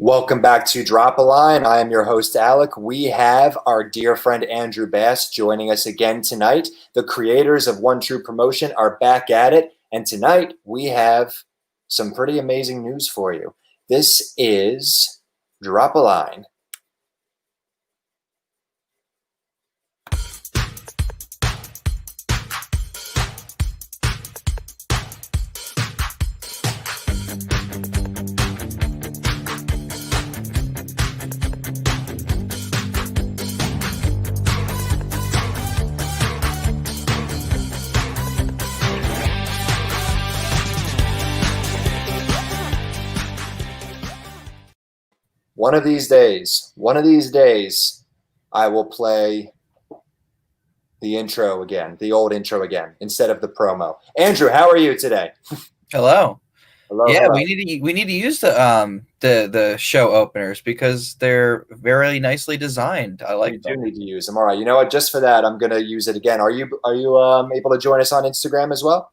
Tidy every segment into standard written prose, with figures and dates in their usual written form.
Welcome back to Drop a Line. I am your host, Alec. We have our dear friend Andrew Bast joining us again tonight. The creators of One True Promotion are back at it. And tonight we have some pretty amazing news for you. This is Drop a Line. One of these days, I will play the intro again, the old intro again, instead of the promo. Andrew, how are you today? Hello. Yeah, hello. we need to use the show openers because they're very nicely designed. I like them. You do need to use them. All right. You know what? Just for that, I'm going to use it again. Are you able to join us on Instagram as well?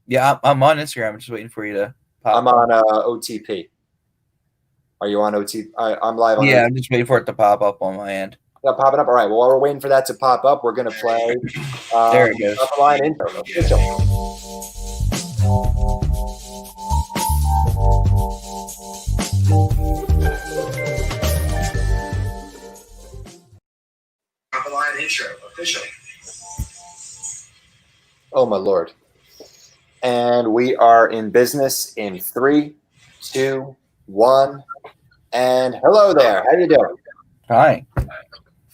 Yeah, I'm on Instagram. I'm just waiting for you to pop. I'm on OTP. Are you on OTP? I'm live on. Yeah, OTP. I'm just waiting for it to pop up on my end. Yeah, popping up. All right. Well, while we're waiting for that to pop up, we're going to play. There it goes. Drop a Line intro. Official. Drop a Line intro. Official. Oh my Lord. And we are in business in 3, 2, 1. And hello there. How you doing? Hi.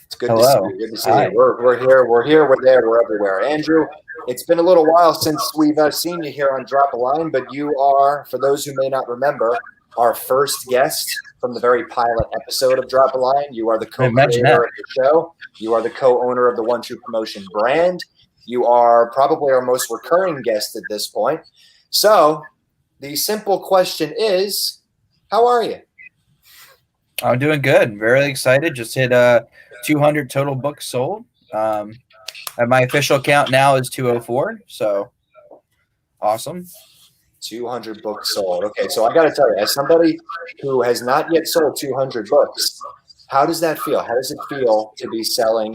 It's good to see you. Good to see you. We're here. We're there. We're everywhere. Andrew, it's been a little while since we've seen you here on Drop a Line, but you are, for those who may not remember, our first guest from the very pilot episode of Drop a Line. You are the co-creator of the show. You are the co-owner of the One True Promotion brand. You are probably our most recurring guest at this point. So the simple question is, how are you? I'm doing good. Very excited. Just hit 200 total books sold. And my official count now is 204. So awesome. 200 books sold. Okay, so I got to tell you, as somebody who has not yet sold 200 books, how does that feel? How does it feel to be selling,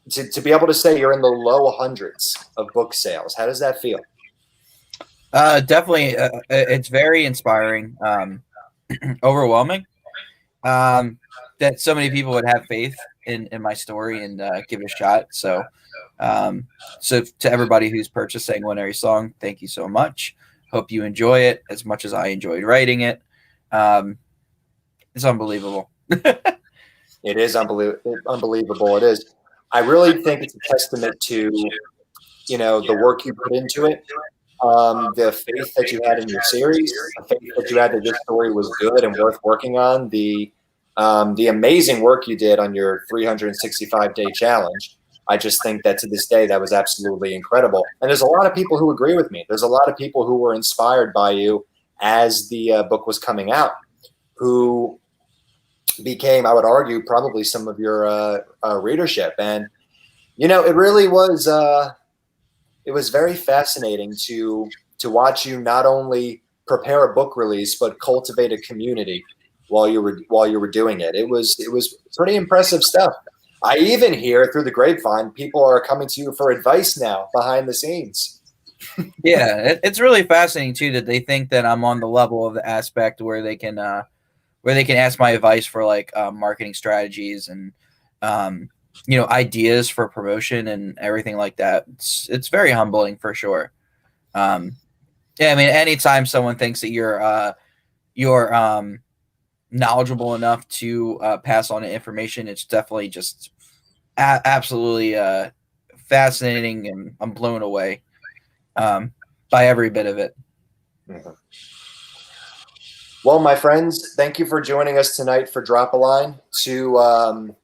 to be able to say you're in the low hundreds of book sales? How does that feel? Definitely. It's very inspiring, overwhelming. That so many people would have faith in my story and give it a shot. So to everybody who's purchased Sanguinary Song, thank you so much. Hope you enjoy it as much as I enjoyed writing it. It's unbelievable. It is unbelievable. It is. I really think it's a testament to, the work you put into it. The faith that you had in your series, the faith that you had that this story was good and worth working on, the amazing work you did on your 365-day challenge. I just think that to this day, that was absolutely incredible. And there's a lot of people who agree with me. There's a lot of people who were inspired by you as the book was coming out, who became, I would argue, probably some of your readership. And, it really was it was very fascinating to watch you not only prepare a book release, but cultivate a community while you were doing it. It was pretty impressive stuff. I even hear through the grapevine, people are coming to you for advice now behind the scenes. Yeah, it's really fascinating too that they think that I'm on the level of the aspect where they can ask my advice for like marketing strategies and ideas for promotion and everything like that. It's very humbling for sure. Yeah, I mean, anytime someone thinks that you're knowledgeable enough to pass on the information, it's definitely just absolutely fascinating, and I'm blown away by every bit of it. Mm-hmm. Well, my friends, thank you for joining us tonight for Drop a Line to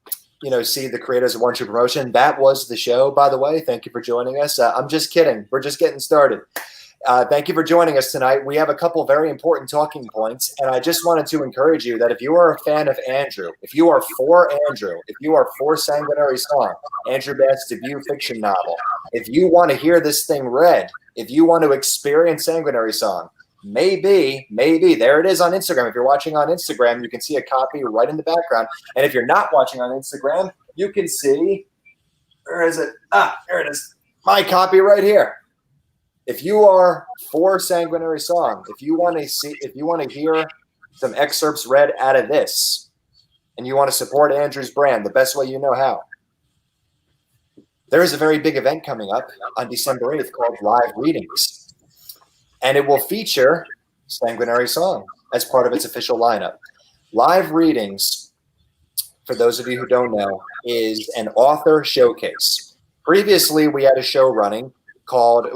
see the creators of One True Promotion. That was the show, by the way. Thank you for joining us. I'm just kidding. We're just getting started. Thank you for joining us tonight. We have a couple very important talking points, and I just wanted to encourage you that if you are a fan of Andrew, if you are for Andrew, if you are for Sanguinary Song, Andrew Bast's debut fiction novel, if you want to hear this thing read, if you want to experience Sanguinary Song, maybe there it is on Instagram. If you're watching on Instagram, you can see a copy right in the background. And if you're not watching on Instagram, you can see, where is it? There it is. My copy right here. If you are for Sanguinary Song, if you want to hear some excerpts read out of this, and you want to support Andrew's brand the best way you know how, there is a very big event coming up on December 8th called Live Readings. And it will feature Sanguinary Song as part of its official lineup. Live Readings, for those of you who don't know, is an author showcase. Previously, we had a show running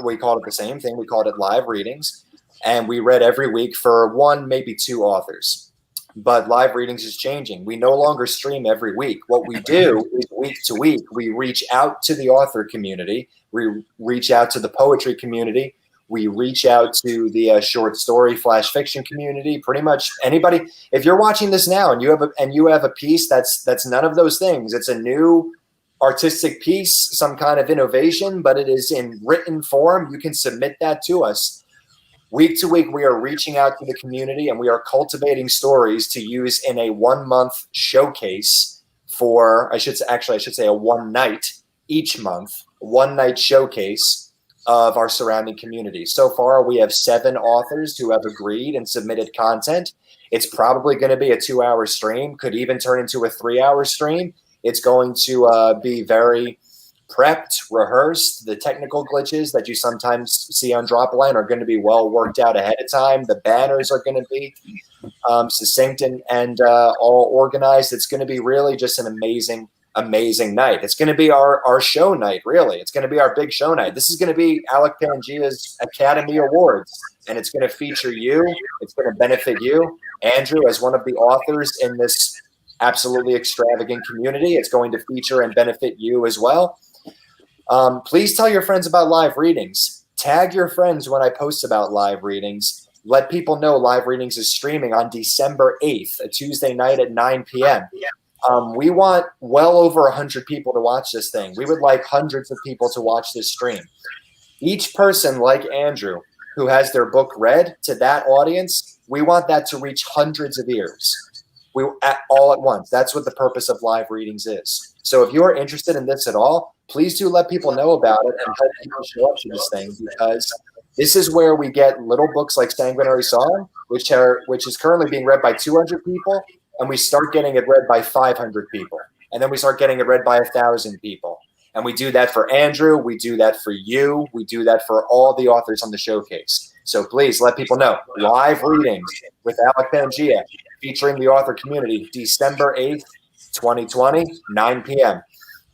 we called it the same thing. We called it Live Readings. And we read every week for one, maybe two authors. But Live Readings is changing. We no longer stream every week. What we do is week to week, we reach out to the author community. We reach out to the poetry community. We reach out to the short story flash fiction community. Pretty much anybody. If you're watching this now and you have a piece that's none of those things, it's a new artistic piece, some kind of innovation, but it is in written form, you can submit that to us. Week to week, we are reaching out to the community and we are cultivating stories to use in a 1 month showcase for, I should say a one night each month, 1 night showcase of our surrounding community. So far, we have 7 authors who have agreed and submitted content. It's probably going to be a 2-hour stream, could even turn into a 3-hour stream. It's going to be very prepped, rehearsed. The technical glitches that you sometimes see on Dropline are going to be well worked out ahead of time. The banners are going to be succinct and all organized. It's going to be really just an amazing night. It's going to be our show night, really. It's going to be our big show night. This is going to be Alec Pangea's Academy Awards, and it's going to feature you. It's going to benefit you, Andrew, as one of the authors in this absolutely extravagant community. It's going to feature and benefit you as well. Please tell your friends about Live Readings. Tag your friends when I post about Live Readings. Let people know Live Readings is streaming on December 8th, a Tuesday night at 9 p.m. We want well over 100 people to watch this thing. We would like hundreds of people to watch this stream. Each person like Andrew who has their book read to that audience, we want that to reach hundreds of ears. All at once. That's what the purpose of Live Readings is. So if you are interested in this at all, please do let people know about it and help people show up to this thing, because this is where we get little books like Sanguinary Song, which is currently being read by 200 people, and we start getting it read by 500 people, and then we start getting it read by 1,000 people. And we do that for Andrew, we do that for you, we do that for all the authors on the showcase. So please let people know. Live Readings with Alec Pangea, featuring the author community, December 8th, 2020, 9 p.m.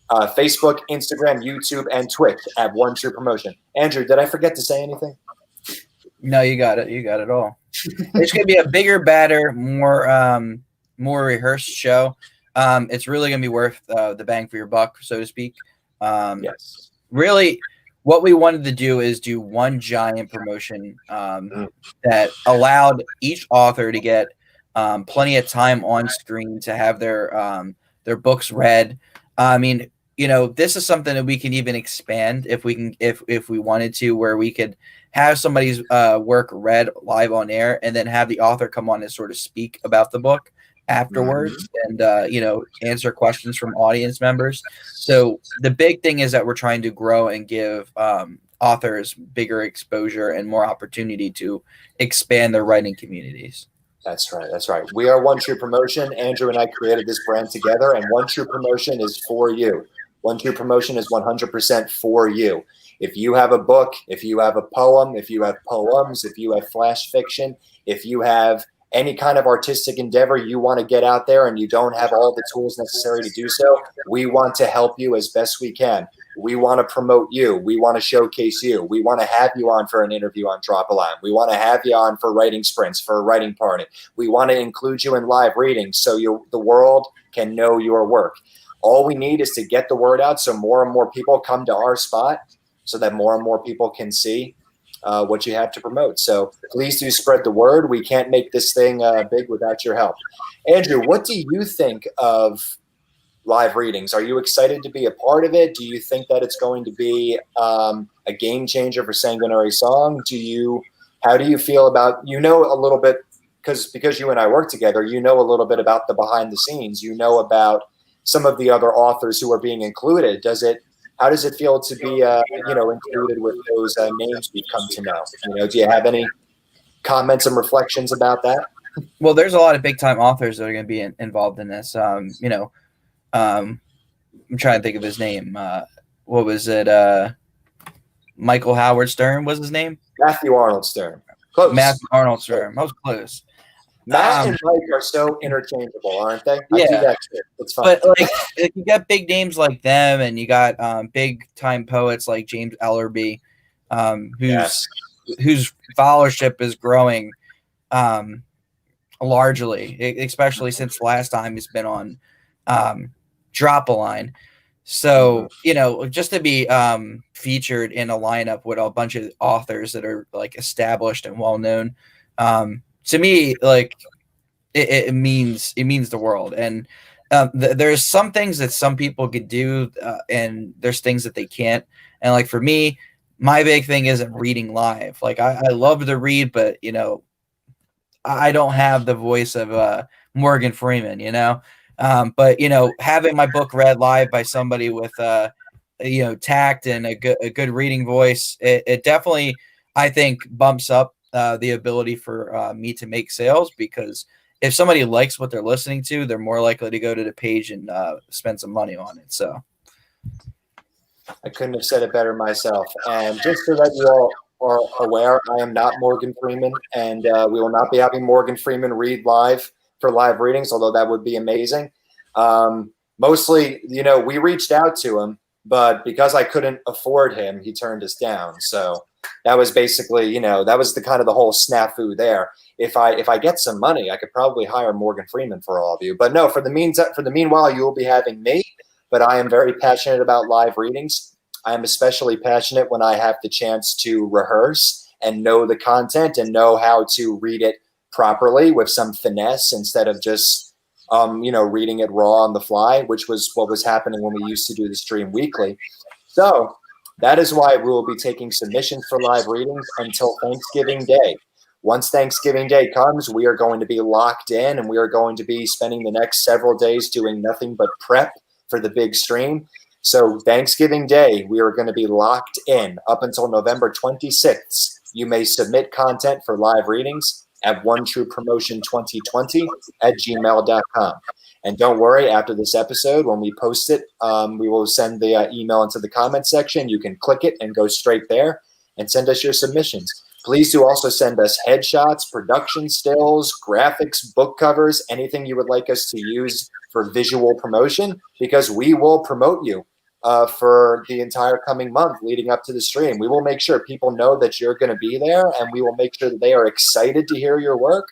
Facebook, Instagram, YouTube, and Twitch at One True Promotion. Andrew, did I forget to say anything? No, you got it. You got it all. It's going to be a bigger, badder, more rehearsed show. It's really going to be worth the bang for your buck, so to speak. Yes. Really, what we wanted to do is do one giant promotion that allowed each author to get plenty of time on screen to have their books read. I mean, this is something that we can even expand if we wanted to, where we could have somebody's work read live on air and then have the author come on and sort of speak about the book afterwards and answer questions from audience members. So the big thing is that we're trying to grow and give authors bigger exposure and more opportunity to expand their writing communities. That's right. That's right. We are One True Promotion. Andrew and I created this brand together, and One True Promotion is for you. One True Promotion is 100% for you. If you have a book, if you have a poem, if you have poems, if you have flash fiction, if you have any kind of artistic endeavor you want to get out there and you don't have all the tools necessary to do so, we want to help you as best we can. We want to promote you. We want to showcase you. We want to have you on for an interview on Drop a Line. We want to have you on for writing sprints, for a writing party. We want to include you in live readings so the world can know your work. All we need is to get the word out so more and more people come to our spot so that more and more people can see what you have to promote. So please do spread the word. We can't make this thing big without your help. Andrew, what do you think of live readings? Are you excited to be a part of it? Do you think that it's going to be a game changer for Sanguinary Song? Do you How do you feel about, a little bit, because you and I work together, a little bit about the behind the scenes, about some of the other authors who are being included. How does it feel to be, included with those names we've come to know? Do you have any comments and reflections about that? Well, there's a lot of big time authors that are going to be involved in this. I'm trying to think of his name. What was it? Michael Howard Stern was his name? Matthew Arnold Stern. Close. Matthew Arnold Stern. I was close. Matt and Mike are so interchangeable, aren't they? Yeah. I do that too. It's fun. But you got big names like them, and you got big time poets like James Ellerby, whose followership is growing largely, especially since the last time he's been on Drop a Line. So, just to be featured in a lineup with a bunch of authors that are like established and well known, to me, like it means the world. And there's some things that some people could do, and there's things that they can't. And like for me, my big thing isn't reading live. Like I love to read, but I don't have the voice of Morgan Freeman, but having my book read live by somebody with tact and a good reading voice, it definitely, I think, bumps up the ability for me to make sales, because if somebody likes what they're listening to, they're more likely to go to the page and spend some money on it. So I couldn't have said it better myself. And just so that you all are aware, I am not Morgan Freeman, and we will not be having Morgan Freeman read live for live readings, although that would be amazing. Mostly, we reached out to him, but because I couldn't afford him, he turned us down. So that was basically, that was the kind of the whole snafu there. If I get some money, I could probably hire Morgan Freeman for all of you. But no, for the meanwhile, you will be having me. But I am very passionate about live readings. I am especially passionate when I have the chance to rehearse and know the content and know how to read it properly with some finesse instead of just, reading it raw on the fly, which was what was happening when we used to do the stream weekly. So that is why we will be taking submissions for live readings until Thanksgiving Day. Once Thanksgiving Day comes, we are going to be locked in, and we are going to be spending the next several days doing nothing but prep for the big stream. So Thanksgiving Day, we are going to be locked in up until November 26th. You may submit content for live readings at onetruepromotion2020@gmail.com. And don't worry, after this episode, when we post it, we will send the email into the comment section. You can click it and go straight there and send us your submissions. Please do also send us headshots, production stills, graphics, book covers, anything you would like us to use for visual promotion, because we will promote you for the entire coming month leading up to the stream. We will make sure people know that you're going to be there, and we will make sure that they are excited to hear your work.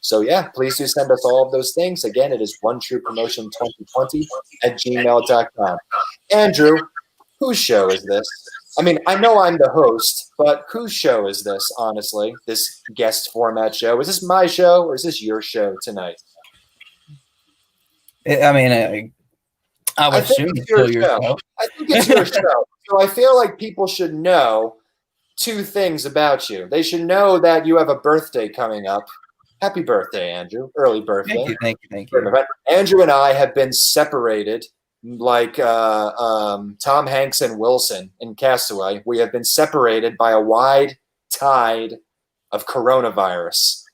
So yeah, please do send us all of those things. Again, it is onetruepromotion2020@gmail.com. Andrew, whose show is this? I mean, I know I'm the host, but whose show is this, honestly, this guest format show? Is this my show, or is this your show tonight? I mean, I would assume it's still your show. I think it's your show. So I feel like people should know two things about you. They should know that you have a birthday coming up. Happy birthday, Andrew. Early birthday. Thank you. Andrew and I have been separated like Tom Hanks and Wilson in Castaway. We have been separated by a wide tide of coronavirus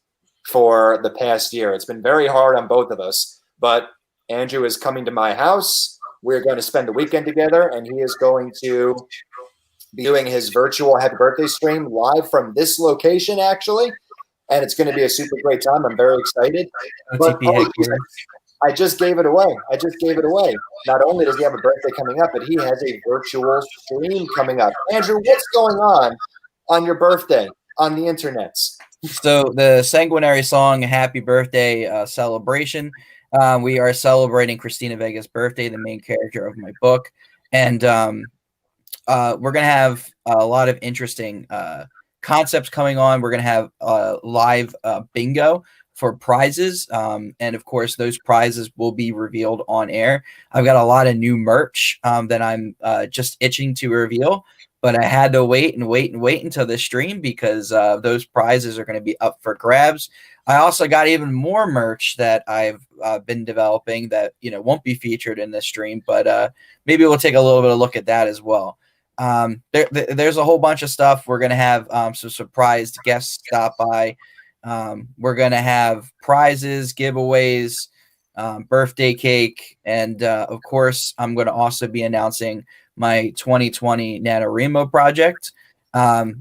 for the past year. It's been very hard on both of us, but Andrew is coming to my house. We're going to spend the weekend together, and he is going to be doing his virtual happy birthday stream live from this location, actually. And it's going to be a super great time. I'm very excited. But I just gave it away. Not only does he have a birthday coming up, but he has a virtual stream coming up. Andrew, what's going on your birthday on the internets? So the Sanguinary Song Happy Birthday celebration. We are celebrating Christina Vega's birthday, the main character of my book. And we're going to have a lot of interesting concepts coming on. We're going to have live bingo for prizes. And of course, those prizes will be revealed on air. I've got a lot of new merch that I'm just itching to reveal. but I had to wait and wait and wait until the stream because those prizes are going to be up for grabs. I also got even more merch that I've been developing that won't be featured in this stream, but maybe we'll take a little bit of look at that as well. There's a whole bunch of stuff. We're going to have some surprised guests stop by. We're going to have prizes, giveaways, birthday cake, and of course, I'm going to also be announcing my 2020 NaNoWriMo project,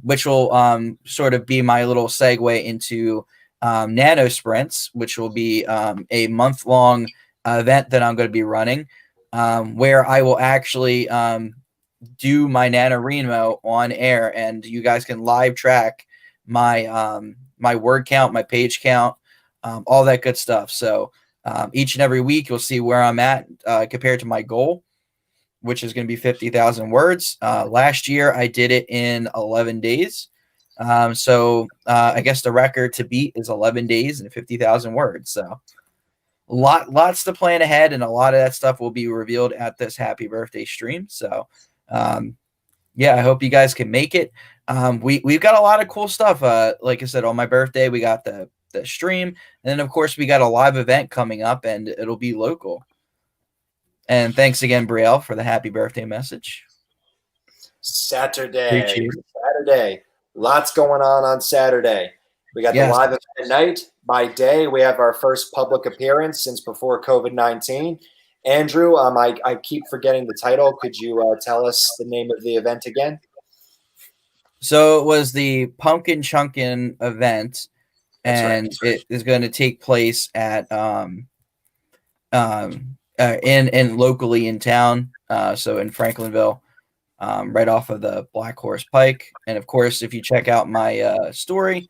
which will sort of be my little segue into Nano Sprints, which will be a month-long event that I'm going to be running, where I will actually do my NaNoWriMo on air, and you guys can live track my my word count, my page count, all that good stuff. So each and every week, you'll see where I'm at compared to my goal, which is going to be 50,000 words. Last year, I did it in 11 days. So I guess the record to beat is 11 days and 50,000 words. So lots to plan ahead, and a lot of that stuff will be revealed at this happy birthday stream. So yeah, I hope you guys can make it. We've got a lot of cool stuff. Like I said, on my birthday, we got the stream, and then of course we got a live event coming up, and it'll be local. And thanks again, Brielle, for the happy birthday message. Saturday. Lots going on Saturday. We got the live event at night. By day, we have our first public appearance since before COVID-19. Andrew, I keep forgetting the title. Could you tell us the name of the event again? So it was the Pumpkin Chunkin event, and it is going to take place at in locally in town, so in Franklinville, right off of the Black Horse Pike. And of course, if you check out my story,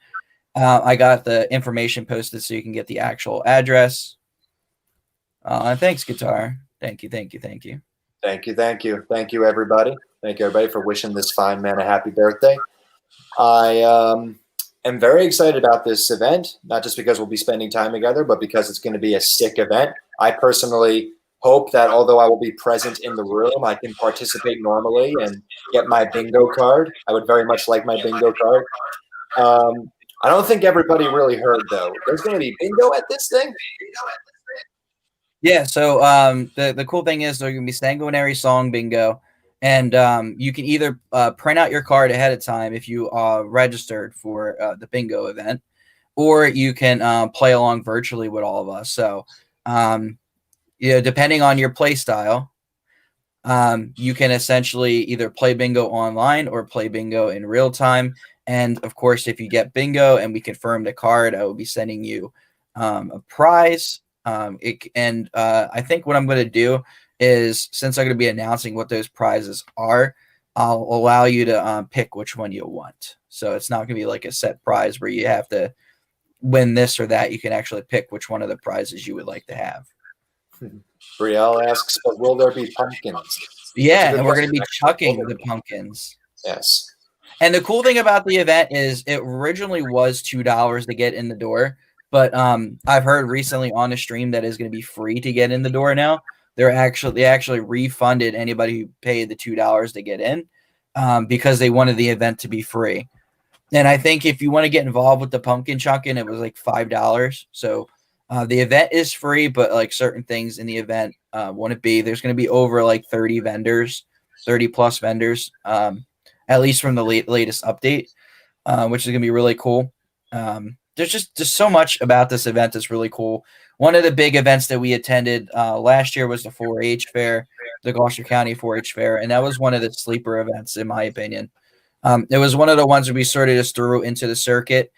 I got the information posted so you can get the actual address. Thanks, Guitar. Thank you. Thank you, everybody. Thank you, everybody, for wishing this fine man a happy birthday. I am very excited about this event, not just because we'll be spending time together, but because it's going to be a sick event. I personally hope that although I will be present in the room, I can participate normally and get my bingo card. I would very much like my bingo card. I don't think everybody really heard, though. There's going to be bingo at this thing? Yeah, so the cool thing is there's going to be Sanguinary Song Bingo, and you can either print out your card ahead of time if you are registered for the bingo event, or you can play along virtually with all of us. So, depending on your play style, you can essentially either play bingo online or play bingo in real time. And of course, if you get bingo and we confirm the card, I will be sending you a prize. I think what I'm going to do is, since I'm going to be announcing what those prizes are, I'll allow you to pick which one you want. So it's not going to be like a set prize where you have to win this or that. You can actually pick which one of the prizes you would like to have. Brielle asks, but will there be pumpkins? Yeah, and we're going to be chucking the pumpkins. Yes. And the cool thing about the event is it originally was $2 to get in the door, but I've heard recently on the stream that it's going to be free to get in the door now. They actually refunded anybody who paid the $2 to get in because they wanted the event to be free. And I think if you want to get involved with the pumpkin chunkin, it was like $5. So the event is free, but like certain things in the event wouldn't be. There's going to be over like 30 plus vendors, at least from the latest update, which is going to be really cool. There's just so much about this event that's really cool. One of the big events that we attended last year was the 4-H fair, the Gloucester County 4-H fair, and that was one of the sleeper events, in my opinion. It was one of the ones that we sort of just threw into the circuit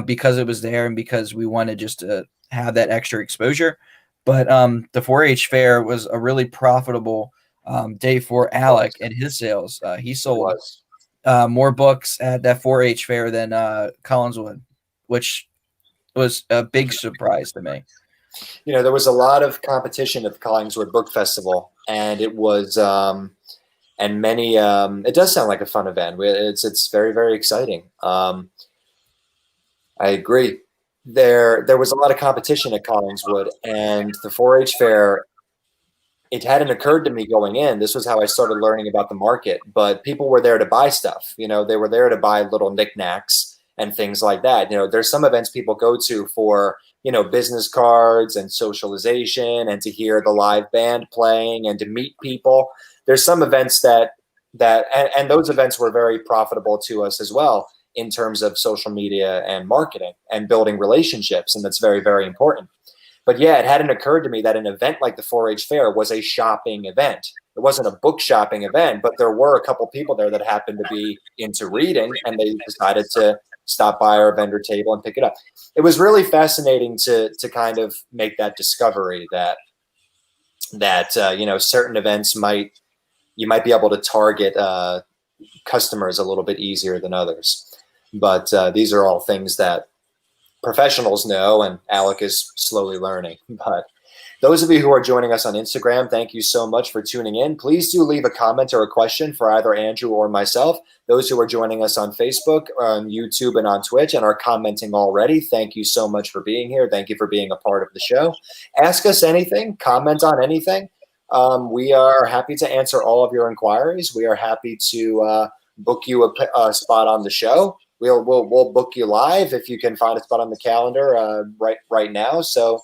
because it was there and because we wanted just to have that extra exposure. But the 4-H fair was a really profitable day for Alec and his sales. He sold more books at that 4-H fair than Collinswood, which was a big surprise to me. There was a lot of competition at the Collingswood Book Festival, and it was and many it does sound like a fun event. It's very, very exciting. I agree. There was a lot of competition at Collingswood, and the 4-H fair it hadn't occurred to me going in. This was how I started learning about the market. But people were there to buy stuff. You know, they were there to buy little knickknacks and things like that. You know, there's some events people go to for, you know, business cards and socialization and to hear the live band playing and to meet people. There's some events and those events were very profitable to us as well in terms of social media and marketing and building relationships. And that's very, very important. But yeah, it hadn't occurred to me that an event like the 4-H Fair was a shopping event. It wasn't a book shopping event, but there were a couple people there that happened to be into reading, and they decided to stop by our vendor table and pick it up. It was really fascinating to kind of make that discovery that you know, certain events you might be able to target customers a little bit easier than others. But these are all things that professionals know, and Alec is slowly learning. But those of you who are joining us on Instagram, thank you so much for tuning in. Please do leave a comment or a question for either Andrew or myself. Those who are joining us on Facebook, on YouTube, and on Twitch and are commenting already, thank you so much for being here. Thank you for being a part of the show. Ask us anything, comment on anything. We are happy to answer all of your inquiries. We are happy to book you a spot on the show. We'll book you live if you can find a spot on the calendar right now. So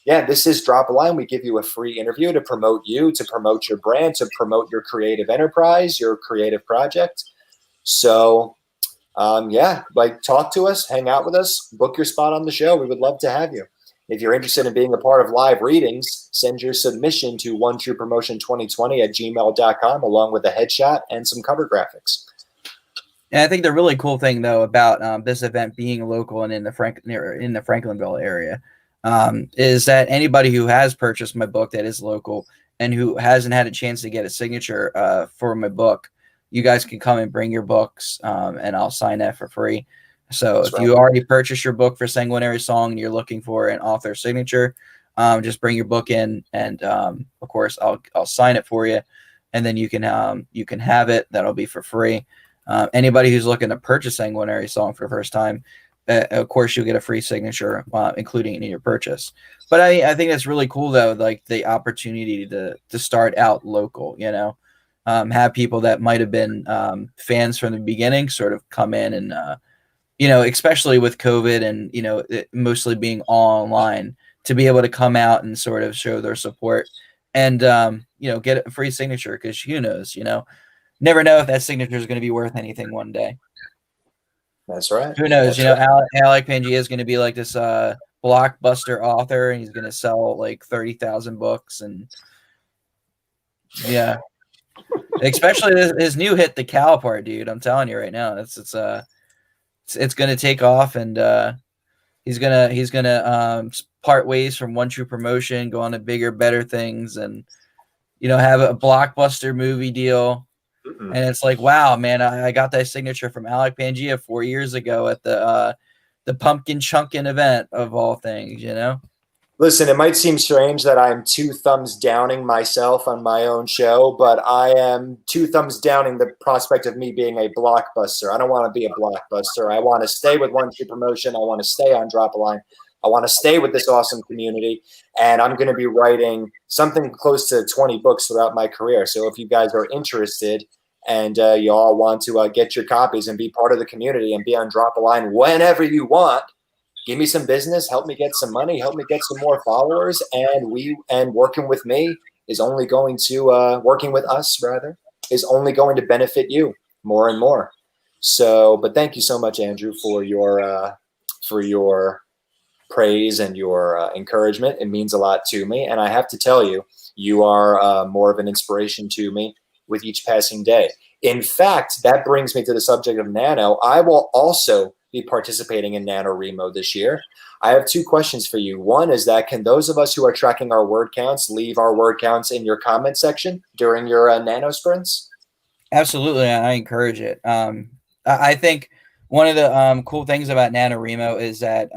yeah, this is Drop a Line. We give you a free interview to promote you, to promote your brand, to promote your creative enterprise, your creative project. So yeah, like, talk to us, hang out with us, book your spot on the show. We would love to have you. If you're interested in being a part of live readings, send your submission to onetruepromotion2020@gmail.com along with a headshot and some cover graphics. And I think the really cool thing, though, about this event being local and in the Franklinville area is that anybody who has purchased my book that is local and who hasn't had a chance to get a signature for my book, you guys can come and bring your books, and I'll sign that for free. So if you already purchased your book for Sanguinary Song and you're looking for an author signature, just bring your book in, and of course I'll sign it for you, and then you can have it. That'll be for free. Anybody who's looking to purchase Sanguinary Song for the first time, of course, you'll get a free signature, including it in your purchase. But I think that's really cool, though, like the opportunity to start out local, you know, have people that might have been fans from the beginning sort of come in and, you know, especially with COVID and, you know, it mostly being all online, to be able to come out and sort of show their support and, you know, get a free signature, because who knows, you know. Never know if that signature is going to be worth anything one day. That's right. Who knows? That's, you know, right. Alec Pangea is going to be like this blockbuster author, and he's going to sell like 30,000 books, and yeah, especially his new hit, The Cow Part, dude. I'm telling you right now, it's going to take off, and he's gonna part ways from One True Promotion, go on to bigger, better things, and you know, have a blockbuster movie deal. And it's like, wow, man, I got that signature from Alec Pangea 4 years ago at the Pumpkin Chunkin event of all things, you know? Listen, it might seem strange that I'm 2 thumbs downing myself on my own show, but I am 2 thumbs downing the prospect of me being a blockbuster. I don't want to be a blockbuster. I want to stay with One True Promotion. I want to stay on Drop a Line. I want to stay with this awesome community, and I'm going to be writing something close to 20 books throughout my career. So if you guys are interested and you all want to get your copies and be part of the community and be on Drop a Line whenever you want, give me some business, help me get some money, help me get some more followers, and working with me is only going to working with us rather is only going to benefit you more and more. So, but thank you so much, Andrew, for your praise and your encouragement. It means a lot to me, and I have to tell you, you are more of an inspiration to me with each passing day. In fact, that brings me to the subject of Nano. I will also be participating in NaNoWriMo this year. I have 2 questions for you. One is that, can those of us who are tracking our word counts leave our word counts in your comment section during your Nano sprints? Absolutely, I encourage it. I think one of the cool things about NaNoWriMo is that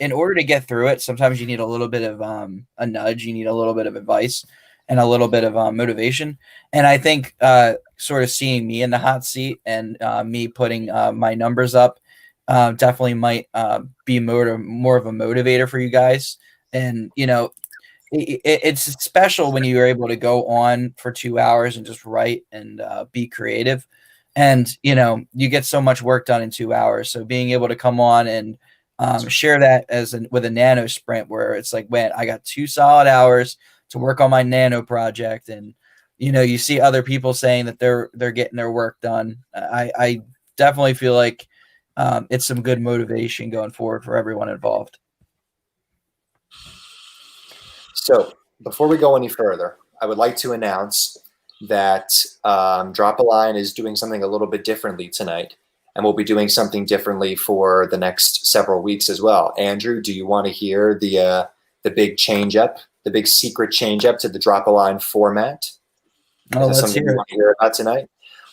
in order to get through it, sometimes you need a little bit of a nudge, you need a little bit of advice and a little bit of motivation. And I think sort of seeing me in the hot seat and me putting my numbers up definitely might be more of a motivator for you guys. And, you know, it's special when you're able to go on for 2 hours and just write and be creative. And, you get so much work done in 2 hours. So being able to come on and share that with a nano sprint where it's like, man, I got 2 solid hours to work on my nano project. And, you see other people saying that they're getting their work done. I definitely feel like it's some good motivation going forward for everyone involved. So before we go any further, I would like to announce that Drop a Line is doing something a little bit differently tonight, and we'll be doing something differently for the next several weeks as well. Andrew, do you want to hear the big change up, the big secret change up to the Drop a Line format? Oh, let's hear you want to hear about tonight?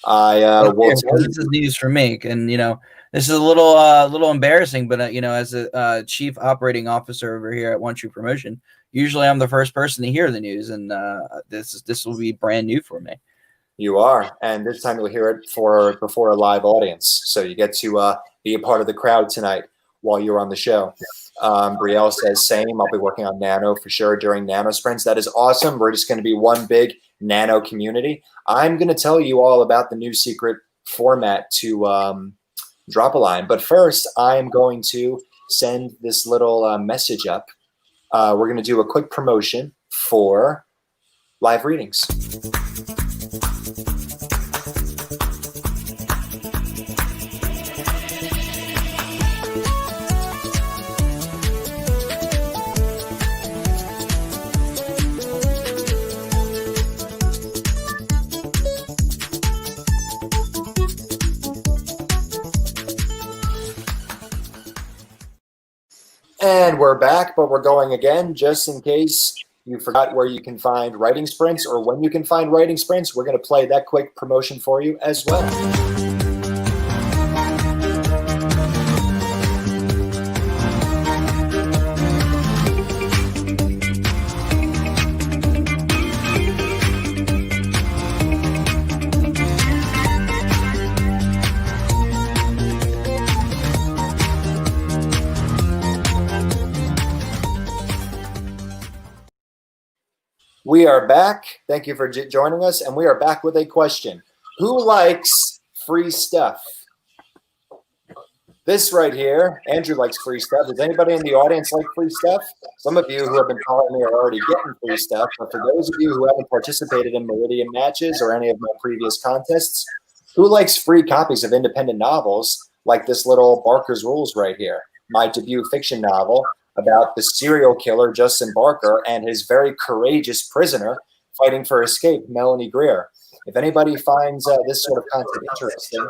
This is news for me, and this is a little embarrassing, but as a chief operating officer over here at One True Promotion, usually I'm the first person to hear the news, and this will be brand new for me. You are, and this time you'll hear it before a live audience, so you get to be a part of the crowd tonight while you're on the show. Brielle says, same. I'll be working on Nano for sure during Nano Sprints. That is awesome. We're just going to be one big Nano community. I'm going to tell you all about the new secret format to Drop a Line. But first, I'm going to send this little message up. We're going to do a quick promotion for live readings. And we're back, but we're going again, just in case you forgot where you can find writing sprints or when you can find writing sprints. We're going to play that quick promotion for you as well. We are back. Thank you for joining us. And we are back with a question. Who likes free stuff? This right here, Andrew likes free stuff. Does anybody in the audience like free stuff? Some of you who have been following me are already getting free stuff. But for those of you who haven't participated in Meridian matches or any of my previous contests, who likes free copies of independent novels like this little Barker's Rules right here, my debut fiction novel about the serial killer Justin Barker and his very courageous prisoner fighting for escape, Melanie Greer. If anybody finds this sort of content interesting,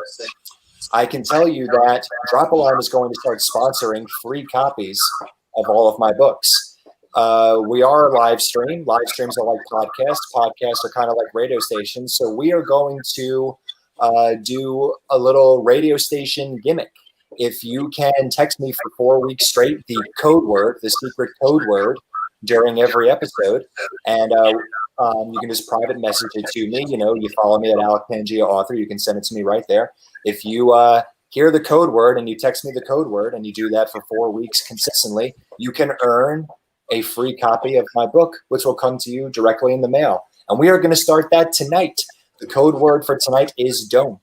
I can tell you that Drop a Line is going to start sponsoring free copies of all of my books. We are a live stream. Live streams are like podcasts. Podcasts are kind of like radio stations. So we are going to do a little radio station gimmick. If you can text me for 4 weeks straight the code word, the secret code word, during every episode, and you can just private message it to me. You follow me at Alec Pangea Author. You can send it to me right there. If you hear the code word and you text me the code word and you do that for 4 weeks consistently, you can earn a free copy of my book, which will come to you directly in the mail. And we are going to start that tonight. The code word for tonight is don't.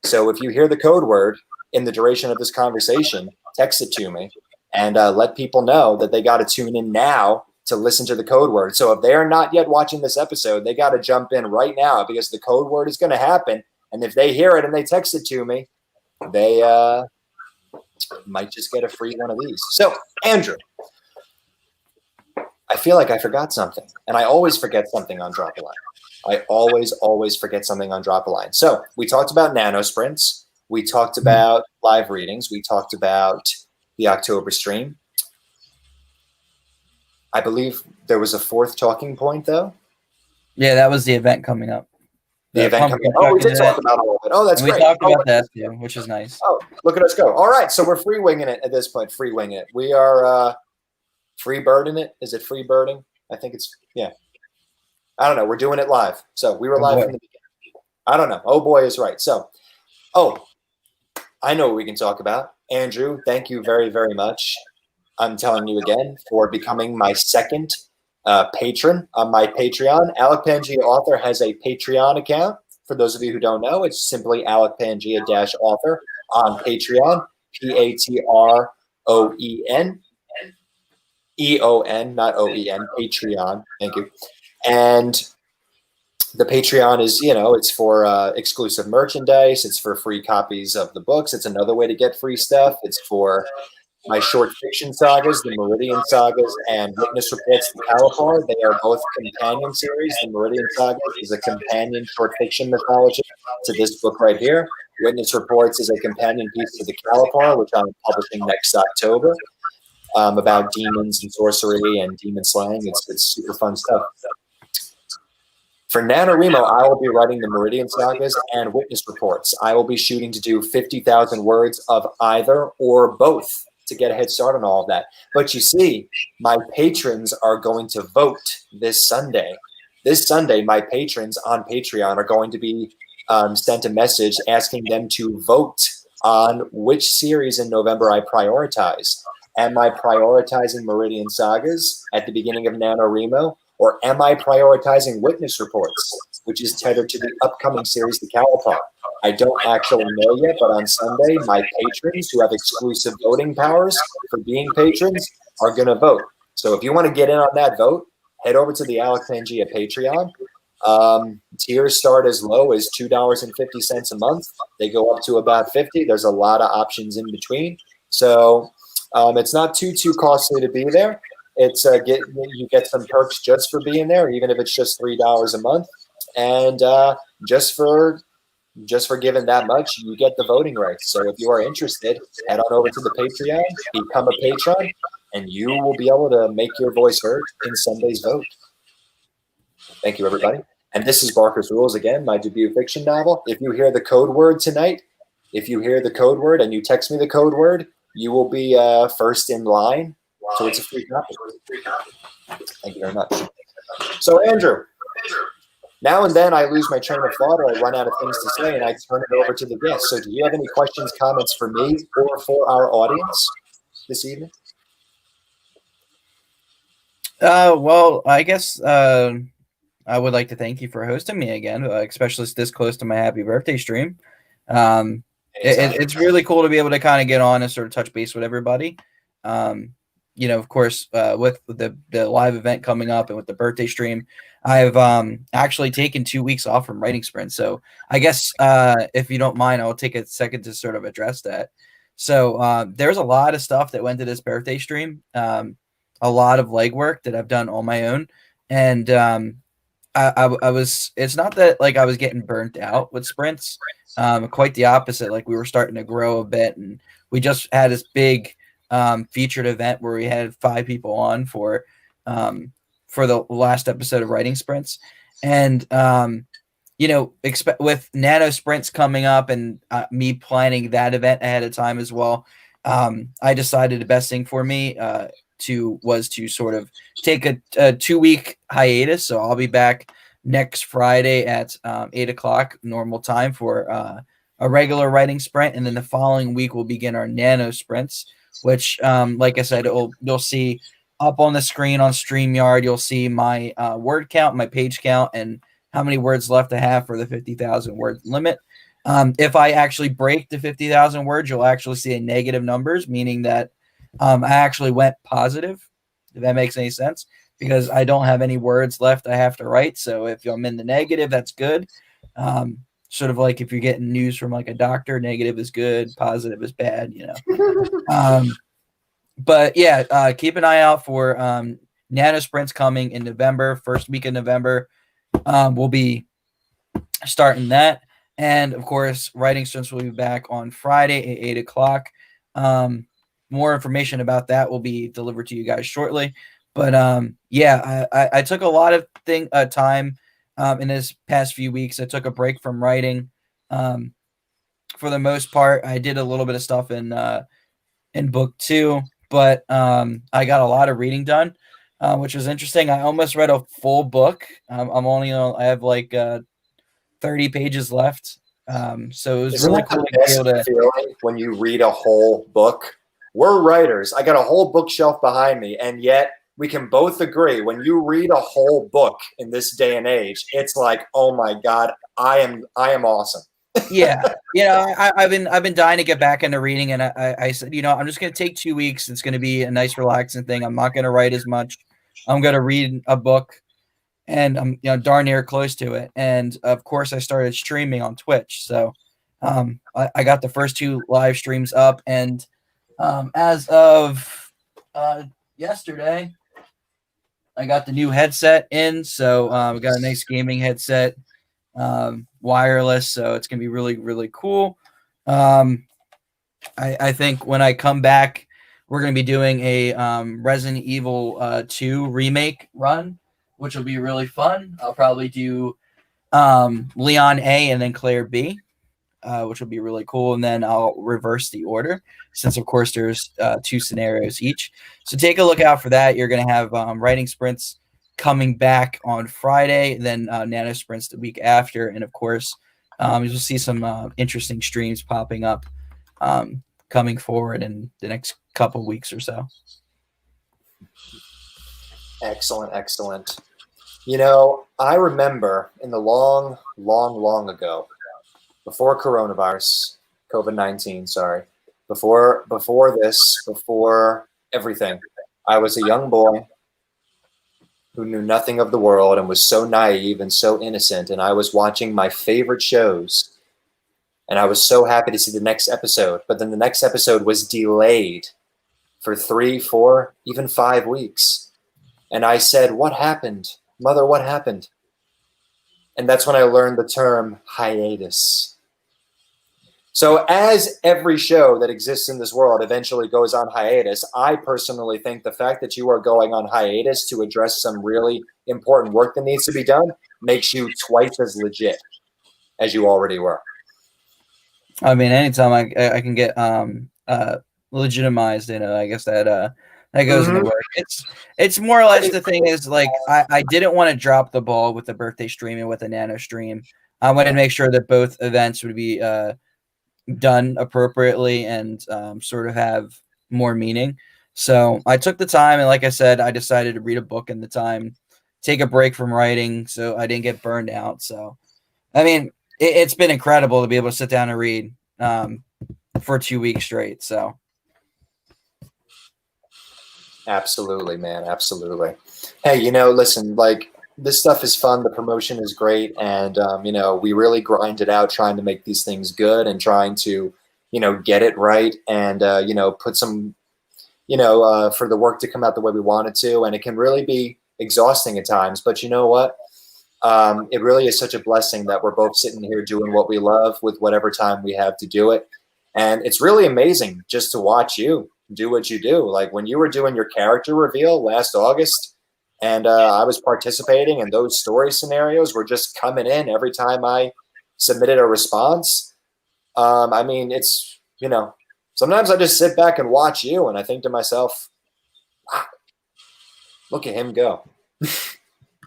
So if you hear the code word in the duration of this conversation, text it to me and let people know that they got to tune in now to listen to the code word. So if they are not yet watching this episode, they got to jump in right now because the code word is going to happen. And if they hear it and they text it to me, they might just get a free one of these. So, Andrew, I feel like I forgot something. And I always forget something on Drop a Line. I always forget something on Drop a Line. So we talked about nano sprints. We talked about live readings. We talked about the October stream. I believe there was a fourth talking point, though. Yeah, that was the event coming up. The event coming up. Oh, we did talk about all of it. Oh, that's great. We talked about that too, which is nice. Oh, look at us go. All right, so we're free winging it at this point. Free winging it. We are free birding it. Is it free birding? I think it's, yeah. I don't know. We're doing it live. So we were live from the beginning. I don't know. Oh, boy is right. So, I know what we can talk about. Andrew, thank you very, very much. I'm telling you again for becoming my second patron on my Patreon. Alec Pangea Author has a Patreon account. For those of you who don't know, it's simply Alec Pangea Author on Patreon. Patreon, not OEN, Patreon. Thank you. And the Patreon is, it's for exclusive merchandise. It's for free copies of the books. It's another way to get free stuff. It's for my short fiction sagas, the Meridian Sagas and Witness Reports, the Calipar. They are both companion series. The Meridian Saga is a companion short fiction mythology to this book right here. Witness Reports is a companion piece to the Calipar, which I'm publishing next October, about demons and sorcery and demon slaying. It's super fun stuff. For NaNoWriMo, I will be writing the Meridian Sagas and Witness Reports. I will be shooting to do 50,000 words of either or both to get a head start on all of that. But you see, my patrons are going to vote this Sunday. This Sunday, my patrons on Patreon are going to be sent a message asking them to vote on which series in November I prioritize. Am I prioritizing Meridian Sagas at the beginning of NaNoWriMo? Or am I prioritizing Witness Reports, which is tethered to the upcoming series, The Calipar? I don't actually know yet, but on Sunday, my patrons who have exclusive voting powers for being patrons are going to vote. So if you want to get in on that vote, head over to the Alec Pangea Patreon. Tiers start as low as $2.50 a month. They go up to about $50. There's a lot of options in between. So it's not too costly to be there. It's you get some perks just for being there, even if it's just $3 a month, and just for giving that much, you get the voting rights. So if you are interested, head on over to the Patreon, become a patron, and you will be able to make your voice heard in Sunday's vote. Thank you, everybody. And this is Barker's Rules again, my debut fiction novel. If you hear the code word tonight, if you hear the code word and you text me the code word, you will be first in line. So it's a free copy. Thank you very much. So Andrew, now and then I lose my train of thought or I run out of things to say and I turn it over to the guests. So do you have any questions, comments for me or for our audience this evening? Well, I guess I would like to thank you for hosting me again, especially this close to my happy birthday stream. It's really cool to be able to kind of get on and sort of touch base with everybody. Of course, with the live event coming up and with the birthday stream, I've actually taken 2 weeks off from writing sprint. So I guess if you don't mind, I'll take a second to sort of address that. So there's a lot of stuff that went to this birthday stream, a lot of legwork that I've done on my own. And I was, it's not that like I was getting burnt out with sprints, quite the opposite. Like we were starting to grow a bit and we just had this big featured event where we had 5 people on for the last episode of Writing Sprints. And, with nano sprints coming up and me planning that event ahead of time as well, I decided the best thing for me was to sort of take a 2-week hiatus. So I'll be back next Friday at 8 o'clock normal time for a regular writing sprint. And then the following week we'll begin our nano sprints, which, like I said, you'll see up on the screen on StreamYard. You'll see my word count, my page count, and how many words left I have for the 50,000 word limit. If I actually break the 50,000 words, you'll actually see a negative numbers, meaning that I actually went positive, if that makes any sense, because I don't have any words left I have to write. So if I'm in the negative, that's good. Sort of like if you're getting news from like a doctor, negative is good, positive is bad, But yeah, keep an eye out for nano sprints coming in November, first week of November. We'll be starting that. And of course, writing sprints will be back on Friday at 8 o'clock. More information about that will be delivered to you guys shortly. But I took a lot of time in this past few weeks. I took a break from writing. For the most part, I did a little bit of stuff in book 2, but I got a lot of reading done, which was interesting. I almost read a full book. I have like 30 pages left. So it was Isn't really that cool the to be able best to feeling when you read a whole book? We're writers. I got a whole bookshelf behind me, and yet we can both agree when you read a whole book in this day and age, it's like, oh my God, I am awesome. Yeah, I've been dying to get back into reading, and I said, I'm just gonna take 2 weeks. It's gonna be a nice, relaxing thing. I'm not gonna write as much. I'm gonna read a book, and I'm darn near close to it. And of course, I started streaming on Twitch, so I got the first 2 live streams up, and as of yesterday, I got the new headset in, so we got a nice gaming headset. Wireless, so it's gonna be really, really cool. I think when I come back, we're gonna be doing a Resident Evil 2 remake run, which will be really fun. I'll probably do Leon A and then Claire B, which will be really cool, and then I'll reverse the order since, of course, there's 2 scenarios each. So take a look out for that. You're gonna have writing sprints coming back on Friday, then nano sprints the week after, and of course you'll see some interesting streams popping up coming forward in the next couple weeks or so. Excellent. I remember in the long ago, before coronavirus, COVID-19, sorry, before everything, I was a young boy who knew nothing of the world and was so naive and so innocent. And I was watching my favorite shows, and I was so happy to see the next episode. But then the next episode was delayed for 3, 4, even 5 weeks. And I said, what happened? Mother, what happened? And that's when I learned the term hiatus. So as every show that exists in this world eventually goes on hiatus, I personally think the fact that you are going on hiatus to address some really important work that needs to be done makes you twice as legit as you already were. I mean, anytime I can get legitimized, I guess that goes in the work. It's more or less, the thing is, like, I didn't want to drop the ball with the birthday stream and with the nano stream. I wanted to make sure that both events would be done appropriately and sort of have more meaning. So I took the time, and like I said, I decided to read a book in the time, take a break from writing so I didn't get burned out. So, I mean, it's been incredible to be able to sit down and read for 2 weeks straight. So, absolutely, man. Absolutely. Hey, listen, like, this stuff is fun. The promotion is great. And, we really grind it out trying to make these things good and trying to, get it right and, put some, for the work to come out the way we want it to. And it can really be exhausting at times. But you know what? It really is such a blessing that we're both sitting here doing what we love with whatever time we have to do it. And it's really amazing just to watch you do what you do. Like when you were doing your character reveal last August, and I was participating, and those story scenarios were just coming in every time I submitted a response. I mean, it's, sometimes I just sit back and watch you, and I think to myself, wow, look at him go.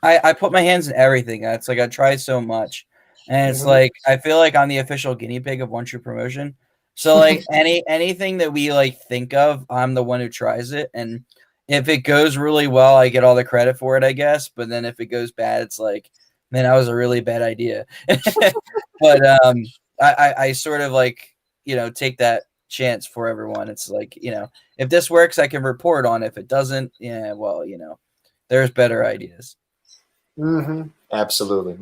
I put my hands in everything. It's like I try so much. And it's like I feel like I'm the official guinea pig of One True Promotion. So like anything that we like think of, I'm the one who tries it. And if it goes really well, I get all the credit for it, I guess. But then if it goes bad, it's like, man, that was a really bad idea. But I sort of like, take that chance for everyone. It's like, if this works, I can report on it. If it doesn't, yeah, well, there's better ideas. Absolutely.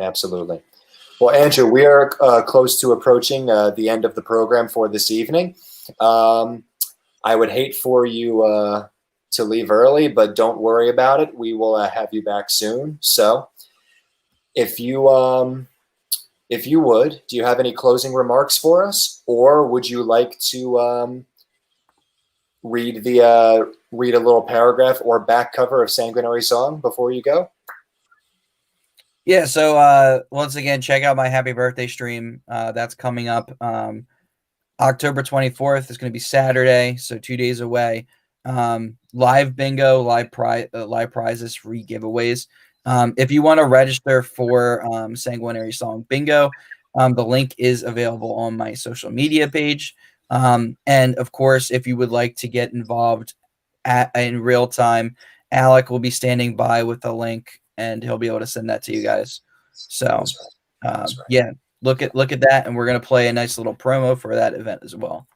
Well, Andrew, we are close to approaching the end of the program for this evening. I would hate for you to leave early, but don't worry about it. We will have you back soon. So if you would, do you have any closing remarks for us, or would you like to read a little paragraph or back cover of Sanguinary Song before you go? Yeah, so once again, check out my happy birthday stream. That's coming up October 24th. It's going to be Saturday, so 2 days away. Live bingo, live prizes, free giveaways. If you want to register for Sanguinary Song Bingo, the link is available on my social media page. And of course, if you would like to get involved in real time Alec will be standing by with the link, and he'll be able to send that to you guys. So, yeah, look at that, and we're gonna play a nice little promo for that event as well.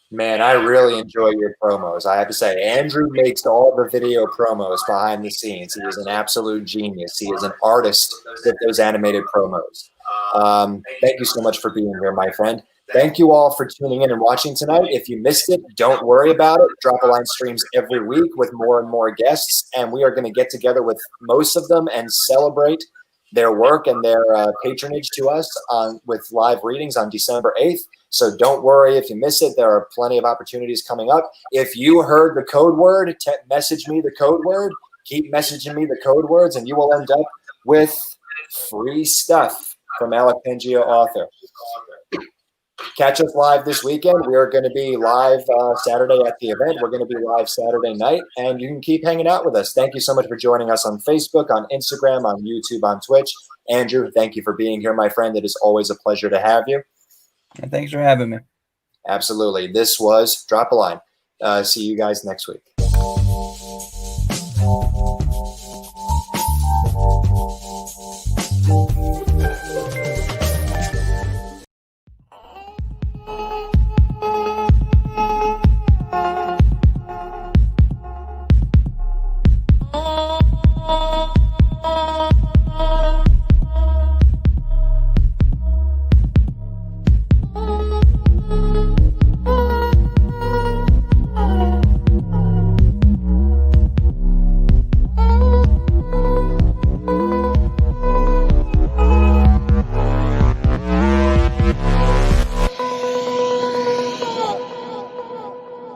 Man, I really enjoy your promos. I have to say, Andrew makes all the video promos behind the scenes. He is an absolute genius. He is an artist with those animated promos. Thank you so much for being here, my friend. Thank you all for tuning in and watching tonight. If you missed it, don't worry about it. Drop a Line streams every week with more and more guests, and we are going to get together with most of them and celebrate their work and their patronage to us with live readings on December 8th. So don't worry if you miss it. There are plenty of opportunities coming up. If you heard the code word, message me the code word. Keep messaging me the code words, and you will end up with free stuff from Alec Pengio, author. Catch us live this weekend. We are going to be live Saturday at the event. We're going to be live Saturday night, and you can keep hanging out with us. Thank you so much for joining us on Facebook, on Instagram, on YouTube, on Twitch. Andrew, thank you for being here, my friend. It is always a pleasure to have you. And thanks for having me. Absolutely. This was Drop a Line. See you guys next week.